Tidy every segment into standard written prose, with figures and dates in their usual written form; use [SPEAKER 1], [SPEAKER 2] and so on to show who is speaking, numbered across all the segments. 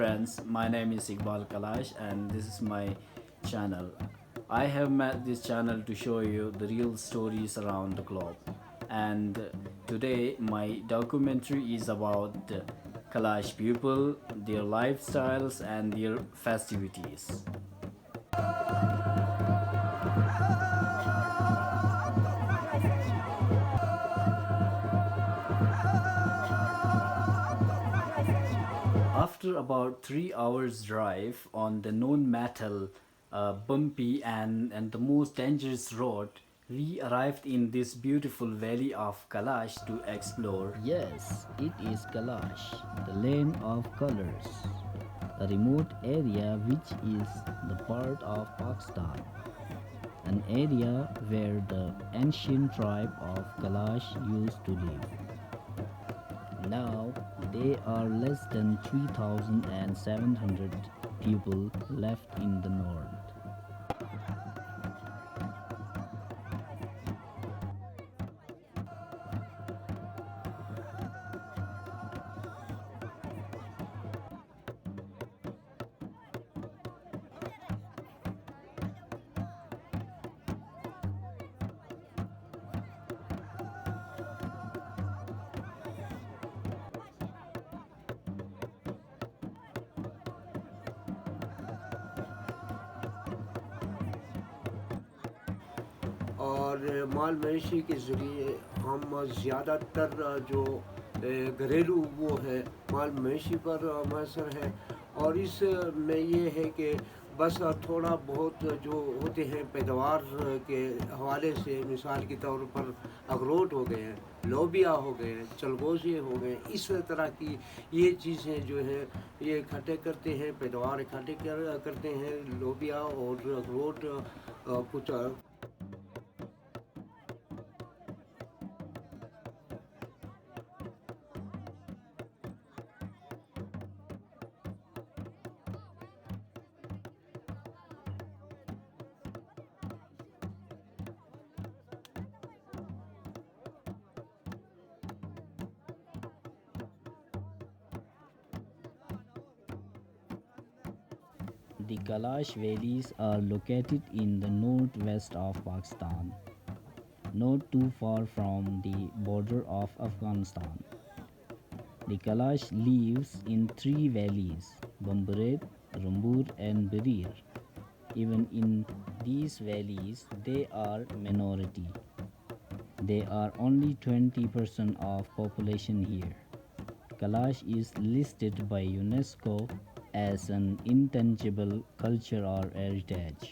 [SPEAKER 1] friends, my name is Iqbal Kalash and this is my channel. I have made this channel to show you the real stories around the globe. And today my documentary is about the Kalash people, their lifestyles and their festivities. After about 3 hours drive on the non-metal, bumpy and the most dangerous road, we arrived in this beautiful valley of Kalash to explore.
[SPEAKER 2] Yes, it is Kalash, the land of colors, a remote area which is the part of Pakistan, an area where the ancient tribe of Kalash used to live. Now they are less than 3,700 people left in the north.
[SPEAKER 3] اور مال مویشی کے ذریعے ہم زیادہ تر جو گھریلو وہ ہے مال مویشی پر منحصر ہے، اور اس میں یہ ہے کہ بس تھوڑا بہت جو ہوتے ہیں پیداوار کے حوالے سے، مثال کے طور پر اخروٹ ہو گئے ہیں، لوبیا ہو گئے ہیں، چلگوزے ہو گئے، اس طرح کی یہ چیزیں جو ہیں یہ اکٹھے کرتے ہیں، پیداوار اکٹھے کرتے ہیں، لوبیا اور اخروٹ کچھ.
[SPEAKER 2] The Kalash valleys are located in the northwest of Pakistan, not too far from the border of Afghanistan. The Kalash lives in three valleys, Bambaret, Rambur and Berir. Even in these valleys, they are minority. They are only 20% of population here. Kalash is listed by UNESCO as an intangible culture or heritage.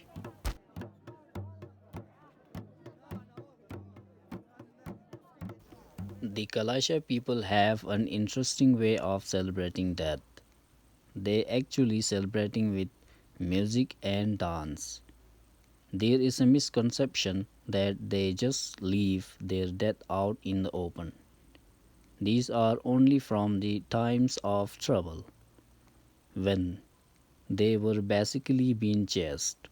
[SPEAKER 2] The Kalasha people have an interesting way of celebrating death. They actually celebrating with music and dance. There is a misconception that they just leave their death out in the open. These are only from the times of trouble, when they were basically being chased,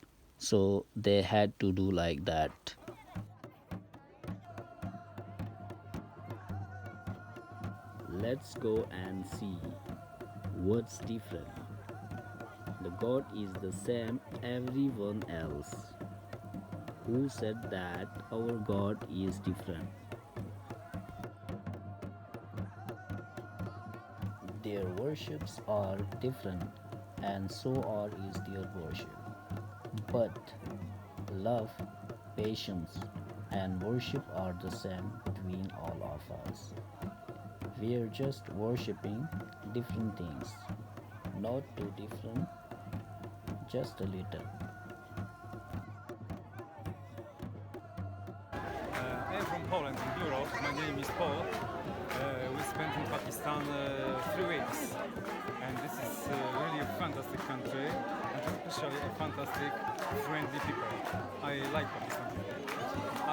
[SPEAKER 2] so they had to do like that. Let's go and see what's different. The God is the same everyone else. Who said that our God is different? Their worships are different, and so are is their worship. But love, patience, and worship are the same between all of us. We are just worshipping different things, not too different, just a little.
[SPEAKER 4] I'm from Poland, in Europe. My name is Paul. We spent in Pakistan 3 weeks, and this is really a fantastic country, and especially a fantastic, friendly people. I like Pakistan.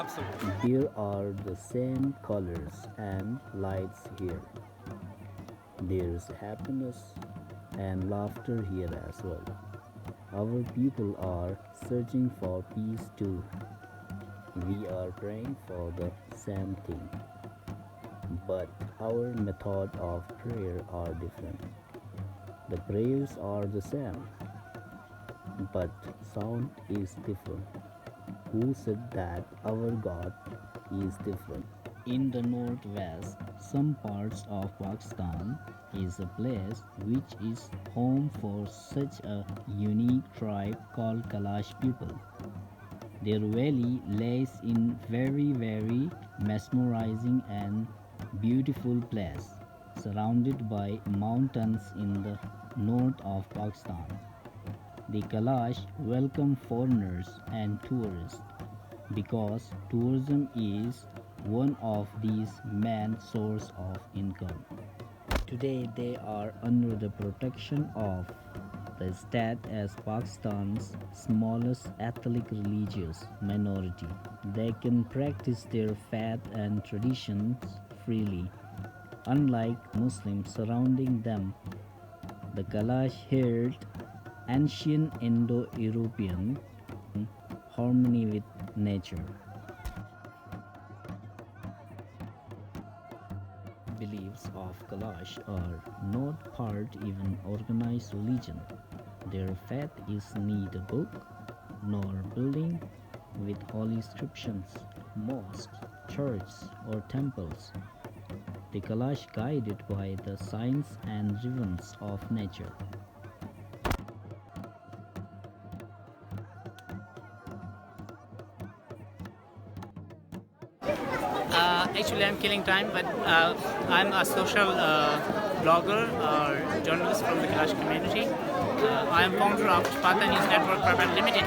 [SPEAKER 4] Absolutely.
[SPEAKER 2] There are the same colors and lights here. There's happiness and laughter here as well. Our people are searching for peace too. We are praying for the same thing, but our method of prayer are different. The prayers are the same, but sound is different. Who said that our God is different? In the northwest, some parts of Pakistan is a place which is home for such a unique tribe called Kalash people. Their valley lays in very mesmerizing and beautiful place, surrounded by mountains in the north of Pakistan. The Kalash welcome foreigners and tourists because tourism is one of these main source of income. Today they are under the protection of the state as Pakistan's smallest ethnic religious minority. They can practice their faith and traditions freely. Unlike Muslims surrounding them, the Kalash held ancient Indo-European harmony with nature. Beliefs of Kalash are not part even organized religion. Their faith is neither book nor building with holy inscriptions, mosques, churches or temples. The Kalash guided by the signs and rhythms of nature.
[SPEAKER 5] Actually, I'm killing time, but I'm a social blogger or journalist from the Kalash community. I am founder of Chapata News Network Private Limited.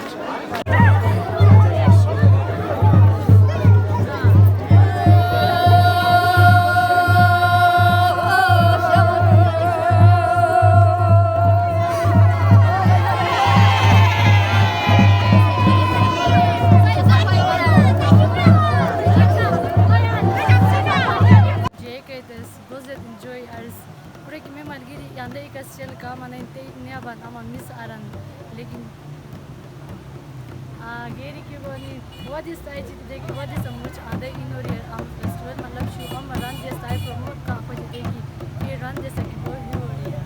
[SPEAKER 6] Both enjoy as Kurek me malgiri yanda ikasel ka mana inte ne ban ama miss aran lekin geri ki boni what is tai chit de what is much ade inori am festival matlab shubham run je sai promote ka ko je ki ye run je saki bo hi ho rahi hai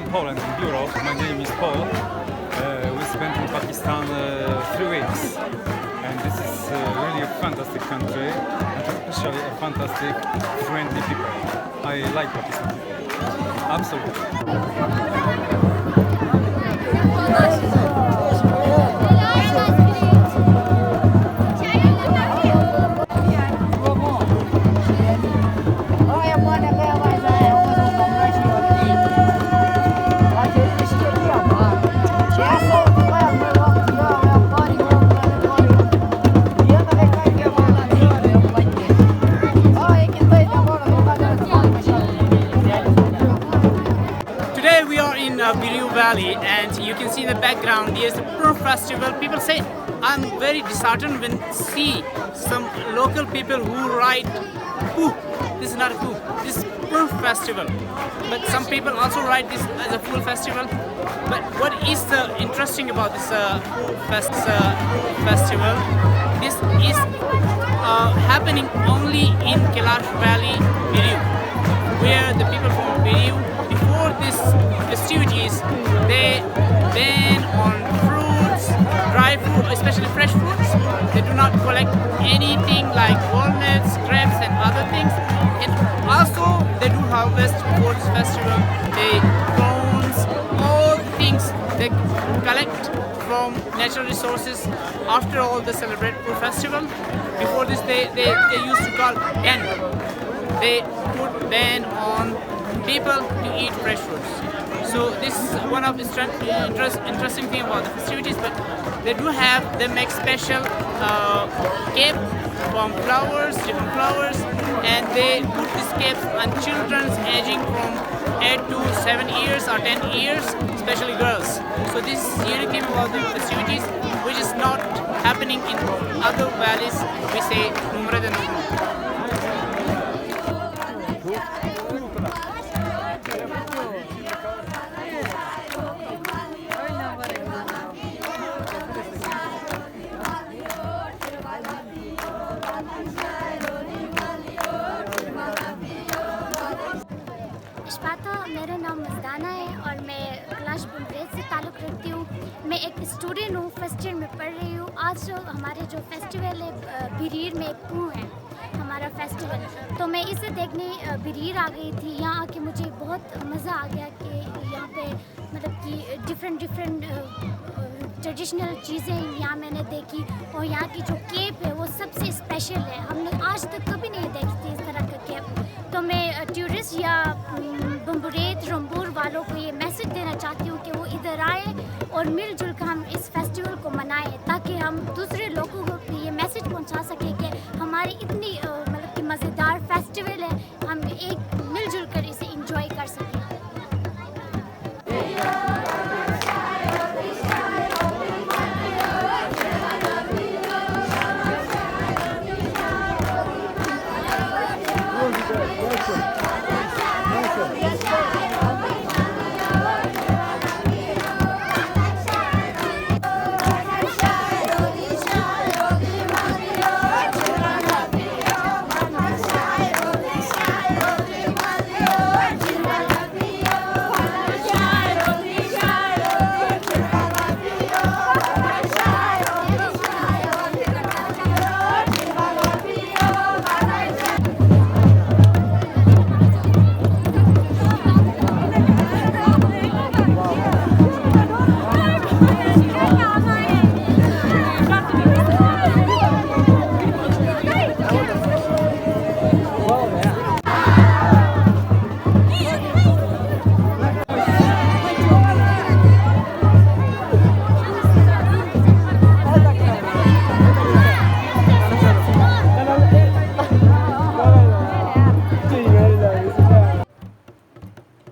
[SPEAKER 4] Poland in Europe. My name is Paul. We spent in Pakistan 3 weeks, and this is really a fantastic country, and especially a fantastic, friendly people. I like Pakistan. Absolutely.
[SPEAKER 5] Today we are in Biriu Valley, and you can see in the background there's a Pur festival. People say I'm very disheartened when see some local people who write Poo. This is not a Poo. This is Pur festival. But some people also write this as a full festival. But what is the interesting about this festival? This is happening only in Kailash Valley, Biriu, where the people from Biriu, before these festivities, they ban on fruits, dry fruit, especially fresh fruits. They do not collect anything like walnuts, grapes and other things. And also they do harvest before this festival. They clones, all the things they collect from natural resources. After all, they celebrate Pur festival. Before this, they used to call den. They put ban on people to eat fresh fruits. So this is one of the interesting thing about the festivities. But they do have, they make special cake from flowers, different flowers, and they put these cakes on children's aging from 8 to 7 years or 10 years, especially girls. So this is the unique thing about the festivities, which is not happening in other valleys. We say Numre de Numre.
[SPEAKER 7] इश्पाता, मेरा नाम मजदाना है और मैं कैलाश बुमरेज से ताल्लुक़ रखती हूँ। मैं एक स्टूडेंट हूँ, फर्स्ट ईयर में पढ़ रही हूँ। आज जो हमारे जो फेस्टिवल है बिरीर में पू है हमारा फेस्टिवल, तो मैं इसे देखने बिरीर आ गई थी। यहाँ आके मुझे बहुत मज़ा आ गया कि यहाँ पे मतलब कि डिफरेंट ट्रेडिशनल चीज़ें यहाँ मैंने देखी, और यहाँ की जो केप है वो सबसे स्पेशल है। हमने आज तक कभी नहीं देखी थी इस तरह का केप। तो मैं टूरिस्ट या बुम्बुरेत रंबूर वालों को ये मैसेज देना चाहती हूँ कि वो इधर आए और मिलजुल कर हम इस फेस्टिवल को मनाएं, ताकि हम दूसरे लोगों को भी ये मैसेज पहुँचा सकें कि हमारी इतनी मतलब कि मज़ेदार फेस्टिवल है, हम एक मिलजुल कर इसे इंजॉय कर सकें।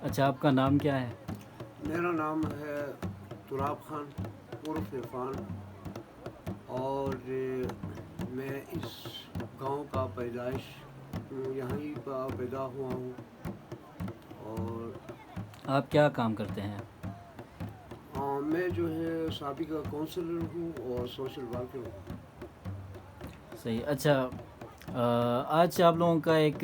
[SPEAKER 1] अच्छा, आपका नाम क्या है?
[SPEAKER 3] मेरा नाम है तुराब खान उर्फ इरफान, और मैं इस गांव का पैदाइश यहीं पर पैदा हुआ हूँ। और
[SPEAKER 1] आप क्या काम करते हैं?
[SPEAKER 3] मैं जो है साबिक काउंसलर हूँ और सोशल वर्कर हूँ।
[SPEAKER 1] सही। अच्छा, आज आप लोगों का एक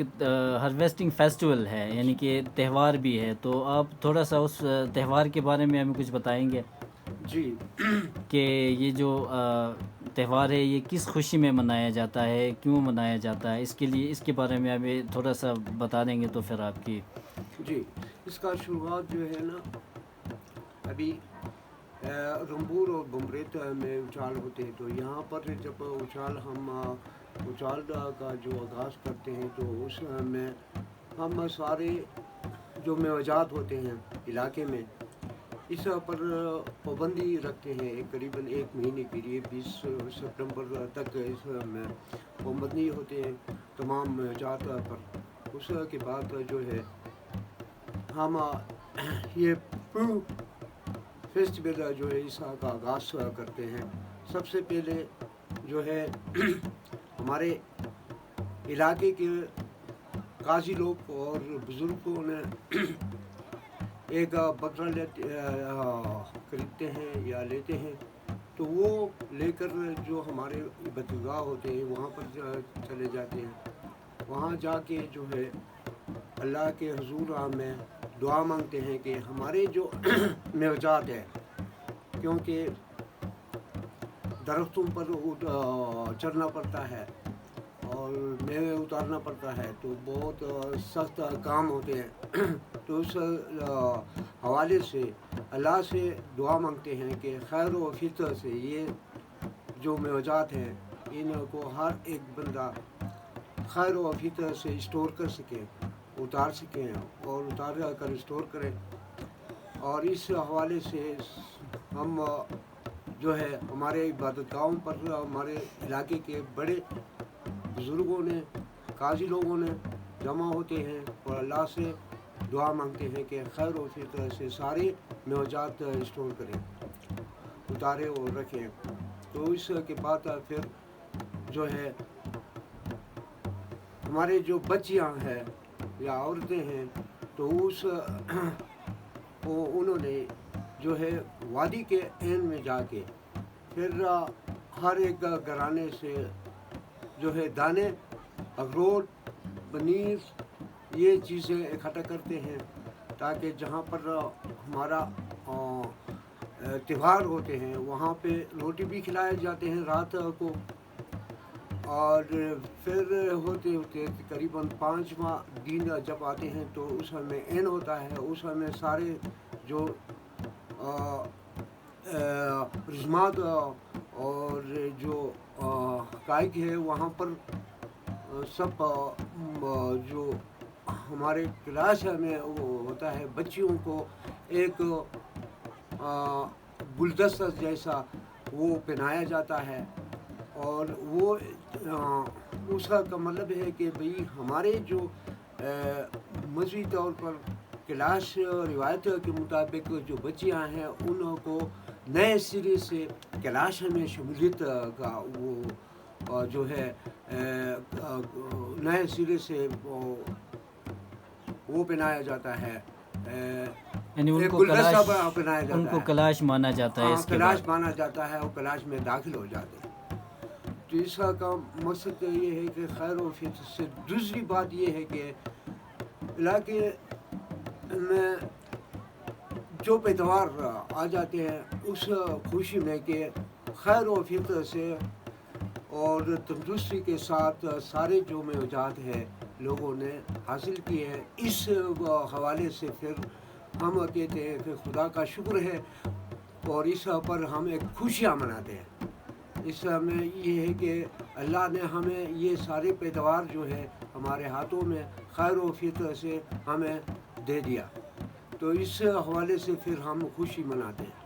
[SPEAKER 1] हार्वेस्टिंग फेस्टिवल है, यानी कि त्यौहार भी है, तो आप थोड़ा सा उस त्यौहार के बारे में हमें कुछ बताएंगे
[SPEAKER 3] जी।
[SPEAKER 1] कि ये जो त्यौहार है ये किस खुशी में मनाया जाता है, क्यों मनाया जाता है, इसके बारे में हमें थोड़ा सा बता देंगे तो फिर आपकी।
[SPEAKER 3] जी, इसका शुरुआत जो है ना, अभी रंबूर और बुम्बरेत में उछाल होते हैं, तो यहाँ पर जब उछाल का जो आगाज़ करते हैं, तो उसमें हम सारे जो मेवाजात होते हैं इलाके में इस पर पाबंदी रखते हैं। करीबन 1 महीने के लिए 20 सितंबर तक इसमें पाबंदी होते हैं तमाम मेवाजात पर। उसके बाद जो है हम ये फेस्टिवल जो है इसका आगाज़ करते हैं। सबसे पहले जो है हमारे इलाके के काजी लोग और बुज़ुर्गों ने एक बकरा खरीदते हैं या लेते हैं, तो वो लेकर जो हमारे बदगाह होते हैं वहाँ पर चले जाते हैं। वहाँ जाके जो है अल्लाह के हुजूर में दुआ मांगते हैं कि हमारे जो मेवजात है, क्योंकि दरख्तों पर चढ़ना पड़ता है और मेवे उतारना पड़ता है, तो बहुत सख्त काम होते हैं। तो उस हवाले से अल्लाह से दुआ मांगते हैं कि खैर व फितर से ये जो मेवजात हैं इनको हर एक बंदा खैर व फितर से स्टोर कर सके اتار سکیں اور اتار کر اسٹور کریں. اور اس حوالے سے ہم جو ہے ہمارے عبادت گاہوں پر ہمارے علاقے کے بڑے بزرگوں نے قاضی لوگوں نے جمع ہوتے ہیں اور اللہ سے دعا مانگتے ہیں کہ خیر و فطر سے سارے موجات اسٹور کریں, اتارے اور رکھیں. تو اس کے بعد پھر جو ہے ہمارے جو بچیاں ہیں یا عورتیں ہیں تو اس انہوں نے جو ہے وادی کے عین میں جا کے پھر ہر ایک گھرانے سے جو ہے دانے, اخروٹ, پنیر یہ چیزیں اکٹھا کرتے ہیں تاکہ جہاں پر ہمارا تہوار ہوتے ہیں وہاں پہ روٹی بھی کھلائے جاتے ہیں رات کو. اور پھر ہوتے ہوتے تقریباً 5واں دن جب آتے ہیں تو اس میں عین ہوتا ہے. اس میں سارے جو رسومات اور جو حقائق ہے وہاں پر سب جو ہمارے کلاس میں وہ ہوتا ہے بچیوں کو ایک گلدستہ جیسا وہ پہنایا جاتا ہے. اور وہ اس کا مطلب ہے کہ بھئی ہمارے جو مذہبی طور پر کلاش روایت کے مطابق جو بچیاں ہیں ان کو نئے سرے سے کلاش میں شمولیت کا وہ جو ہے نئے سرے سے وہ پہنایا جاتا ہے,
[SPEAKER 1] یعنی ان کو
[SPEAKER 3] گلدستہ پہنایا جاتا ہے,
[SPEAKER 1] ان کو کلاش مانا جاتا ہے. اس کے
[SPEAKER 3] کلاش
[SPEAKER 1] بعد
[SPEAKER 3] مانا جاتا ہے اور کلاش میں داخل ہو جاتے ہیں. تو اس کا مقصد یہ ہے کہ خیر و فطر سے. دوسری بات یہ ہے کہ علاقے میں جو پیداوار آ جاتے ہیں اس خوشی میں کہ خیر و فطر سے اور تندرستی کے ساتھ سارے جو معجزات ہیں لوگوں نے حاصل کیے ہیں, اس حوالے سے پھر ہم کہتے ہیں کہ خدا کا شکر ہے اور اس پر ہم ایک خوشیاں مناتے ہیں. اس میں یہ ہے کہ اللہ نے ہمیں یہ سارے پیداوار جو ہے ہمارے ہاتھوں میں خیر و فطر سے ہمیں دے دیا. تو اس حوالے سے پھر ہم خوشی مناتے ہیں.